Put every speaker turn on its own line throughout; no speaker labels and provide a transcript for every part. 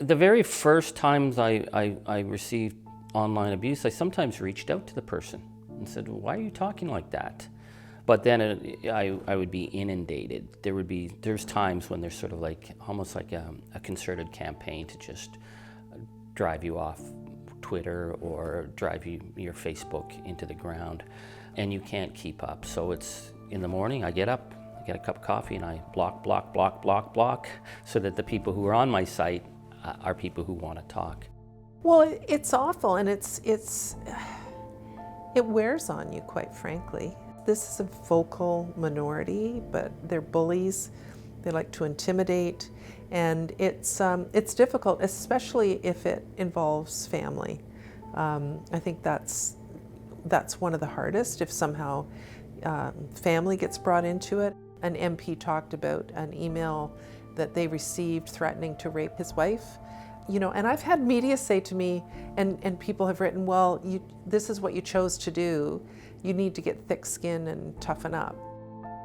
The very first times I received online abuse, I sometimes reached out to the person and said, well, why are you talking like that? But then I would be inundated. There's times when there's sort of like, almost like a concerted campaign to just drive you off Twitter or drive your Facebook into the ground, and you can't keep up. So it's in the morning, I get up, I get a cup of coffee, and I block, so that the people who are on my site are people who want to talk.
Well, it's awful, and it wears on you, quite frankly. This is a vocal minority, but they're bullies. They like to intimidate, and it's difficult, especially if it involves family. I think that's one of the hardest, if somehow family gets brought into it. An MP talked about an email that they received threatening to rape his wife. You know, and I've had media say to me, and people have written, well, this is what you chose to do. You need to get thick skin and toughen up.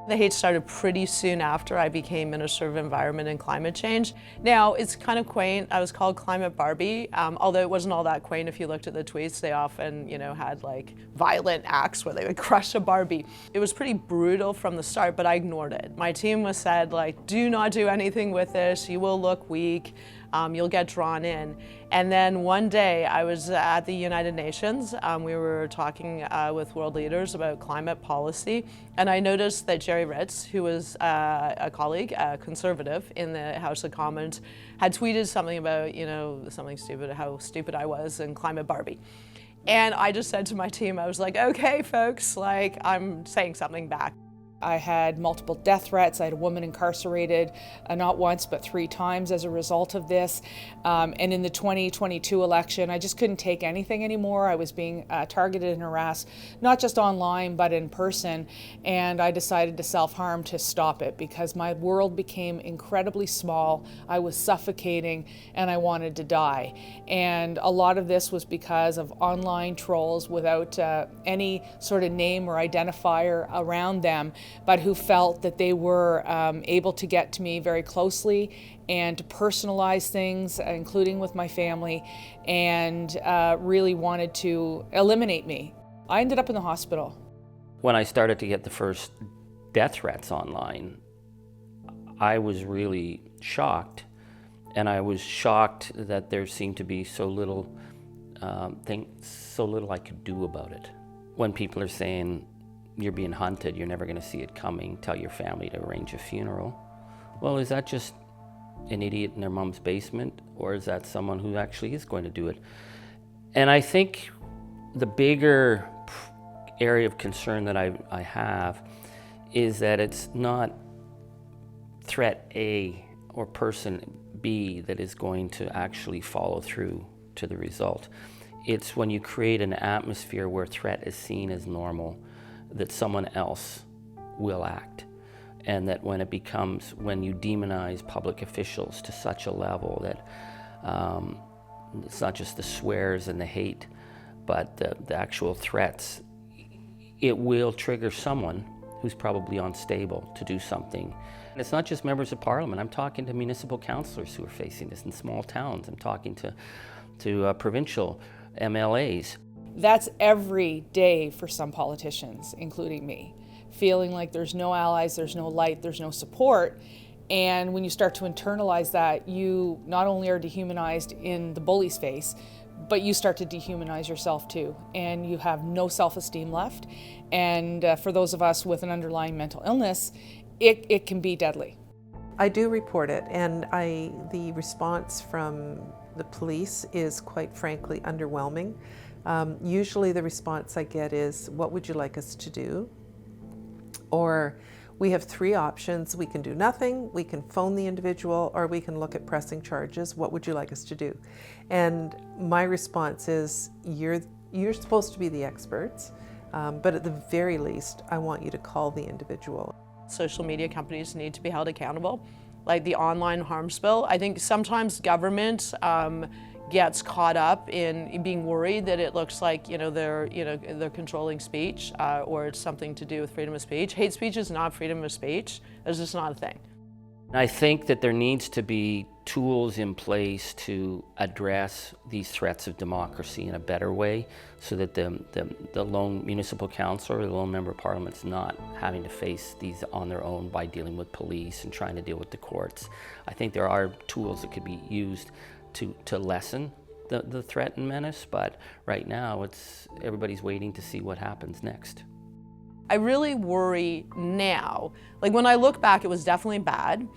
The hate started pretty soon after I became Minister of Environment and Climate Change. Now, it's kind of quaint. I was called Climate Barbie, although it wasn't all that quaint. If you looked at the tweets, they often, had like violent acts where they would crush a Barbie. It was pretty brutal from the start, but I ignored it. My team was said, like, do not do anything with this. You will look weak. You'll get drawn in. And then one day I was at the United Nations. We were talking with world leaders about climate policy, and I noticed that Jerry Ritz, who was a colleague, a conservative in the House of Commons, had tweeted something about, something stupid, how stupid I was, and Climate Barbie. And I just said to my team, I was like, okay, folks, like, I'm saying something back.
I had multiple death threats. I had a woman incarcerated not once but 3 times as a result of this. And in the 2022 election, I just couldn't take anything anymore. I was being targeted and harassed, not just online but in person. And I decided to self-harm to stop it because my world became incredibly small. I was suffocating and I wanted to die. And a lot of this was because of online trolls without any sort of name or identifier around them, but who felt that they were able to get to me very closely and to personalize things, including with my family, and really wanted to eliminate me. I ended up in the hospital.
When I started to get the first death threats online, I was really shocked, and I was shocked that there seemed to be so little I could do about it. When people are saying, you're being hunted, you're never going to see it coming, tell your family to arrange a funeral. Well, is that just an idiot in their mom's basement, or is that someone who actually is going to do it? And I think the bigger area of concern that I have is that it's not threat A or person B that is going to actually follow through to the result. It's when you create an atmosphere where threat is seen as normal, that someone else will act, and that when you demonize public officials to such a level that it's not just the swears and the hate, but the actual threats, it will trigger someone who's probably unstable to do something. And it's not just members of parliament. I'm talking to municipal councillors who are facing this in small towns. I'm talking to provincial MLAs.
That's every day for some politicians, including me, feeling like there's no allies, there's no light, there's no support. And when you start to internalize that, you not only are dehumanized in the bully's face, but you start to dehumanize yourself too. And you have no self-esteem left. And for those of us with an underlying mental illness, it can be deadly.
I do report it, and the response from the police is, quite frankly, underwhelming. Usually the response I get is, what would you like us to do? Or, we have 3 options. We can do nothing, we can phone the individual, or we can look at pressing charges. What would you like us to do? And my response is, you're supposed to be the experts, but at the very least, I want you to call the individual.
Social media companies need to be held accountable. Like the online harm spill, I think sometimes government gets caught up in being worried that it looks like they're controlling speech or it's something to do with freedom of speech. Hate speech is not freedom of speech. It's just not a thing.
I think that there needs to be tools in place to address these threats of democracy in a better way, so that the lone municipal council or the lone member of parliament's not having to face these on their own by dealing with police and trying to deal with the courts. I think there are tools that could be used to lessen the threat and menace, but right now everybody's waiting to see what happens next.
I really worry now. Like, when I look back, it was definitely bad.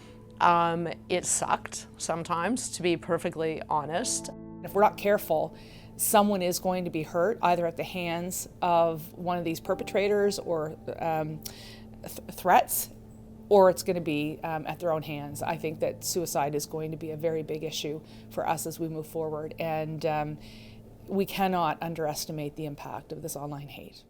It sucked sometimes, to be perfectly honest.
If we're not careful, someone is going to be hurt, either at the hands of one of these perpetrators or threats, or it's going to be at their own hands. I think that suicide is going to be a very big issue for us as we move forward, and we cannot underestimate the impact of this online hate.